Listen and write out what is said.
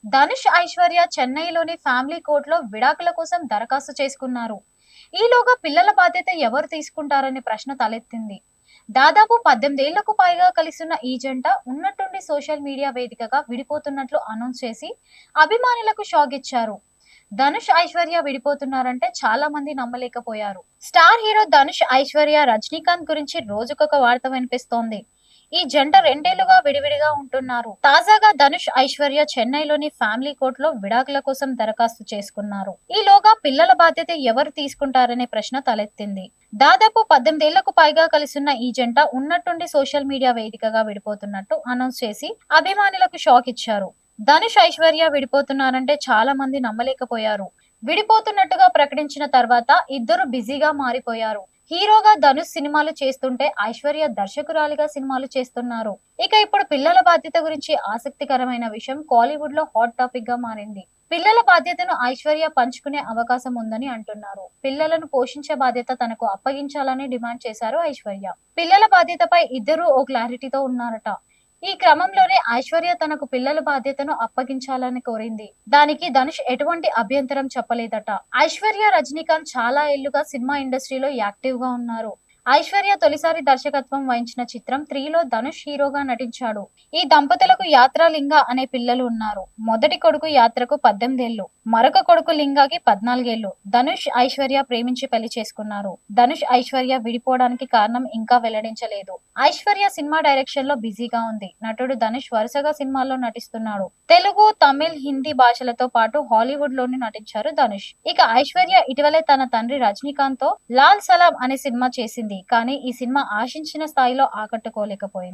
ధనుష్, ఐశ్వర్య చెన్నైలోని ఫ్యామిలీ కోర్టులో విడాకుల కోసం దరఖాస్తు చేసుకున్నారు. ఈలోగా పిల్లల బాధ్యత ఎవరు తీసుకుంటారనే ప్రశ్న తలెత్తింది. దాదాపు 18 ఏళ్లకు పైగా కలిసున్న ఈ జంట ఉన్నట్టుండి సోషల్ మీడియా వేదికగా విడిపోతున్నట్లు అనౌన్స్ చేసి అభిమానులకు షాక్ ఇచ్చారు. ధనుష్, ఐశ్వర్య విడిపోతున్నారంటే చాలా మంది నమ్మలేకపోయారు. స్టార్ హీరో ధనుష్, ఐశ్వర్య, రజనీకాంత్ గురించి రోజుకొక వార్త వినిపిస్తోంది. ఈ జంట రెండేళ్లుగా విడివిడిగా ఉంటున్నారు. తాజాగా ధనుష్, ఐశ్వర్య చెన్నైలోని ఫ్యామిలీ కోర్టులో విడాకుల కోసం దరఖాస్తు చేసుకున్నారు. ఈలోగా పిల్లల బాధ్యత ఎవరు తీసుకుంటారనే ప్రశ్న తలెత్తింది. దాదాపు 18 ఏళ్లకు పైగా కలిసున్న ఈ జంట ఉన్నట్టుండి సోషల్ మీడియా వేదికగా విడిపోతున్నట్టు అనౌన్స్ చేసి అభిమానులకు షాక్ ఇచ్చారు. ధనుష్, ఐశ్వర్య విడిపోతున్నారంటే చాలా మంది నమ్మలేకపోయారు. విడిపోతున్నట్టుగా ప్రకటించిన తర్వాత ఇద్దరు బిజీగా మారిపోయారు. హీరోగా ధనుష్ సినిమాలు చేస్తుంటే ఐశ్వర్య దర్శకురాలిగా సినిమాలు చేస్తున్నారు. ఇక ఇప్పుడు పిల్లల బాధ్యత గురించి ఆసక్తికరమైన విషయం కోలీవుడ్ లో హాట్ టాపిక్ గా మారింది. పిల్లల బాధ్యతను ఐశ్వర్య పంచుకునే అవకాశం ఉందని అంటున్నారు. పిల్లలను పోషించే బాధ్యత తనకు అప్పగించాలని డిమాండ్ చేశారు ఐశ్వర్య. పిల్లల బాధ్యతపై ఇద్దరు ఓ క్లారిటీతో ఉన్నారట. ఈ క్రమంలోనే ఐశ్వర్య తనకు పిల్లల బాధ్యతను అప్పగించాలని కోరింది. దానికి ధనుష్ ఎటువంటి అభ్యంతరం చెప్పలేదట. ఐశ్వర్య, రజనీకాంత్ చాలా ఏళ్లుగా సినిమా ఇండస్ట్రీలో యాక్టివ్ గా ఉన్నారు. ఐశ్వర్య తొలిసారి దర్శకత్వం వహించిన చిత్రం 3లో ధనుష్ హీరోగా నటించాడు. ఈ దంపతులకు యాత్ర, లింగ అనే పిల్లలు ఉన్నారు. మొదటి కొడుకు యాత్రకు 18 ఏళ్లు, మరొక కొడుకు లింగాకి 14 ఏళ్లు. ధనుష్, ఐశ్వర్య ప్రేమించి పెళ్లి చేసుకున్నారు. ధనుష్, ఐశ్వర్య విడిపోవడానికి కారణం ఇంకా వెల్లడించలేదు. ఐశ్వర్య సినిమా డైరెక్షన్ లో బిజీగా ఉంది. నటుడు ధనుష్ వరుసగా సినిమాల్లో నటిస్తున్నాడు. తెలుగు, తమిళ్, హిందీ భాషలతో పాటు హాలీవుడ్ లోని నటించారు ధనుష్. ఇక ఐశ్వర్య ఇటీవలే తన తండ్రి రజనీకాంత్ తో లాల్ సలాం అనే సినిమా చేసింది. కానీ ఈ సినిమా ఆశించిన స్థాయిలో ఆకట్టుకోలేకపోయింది.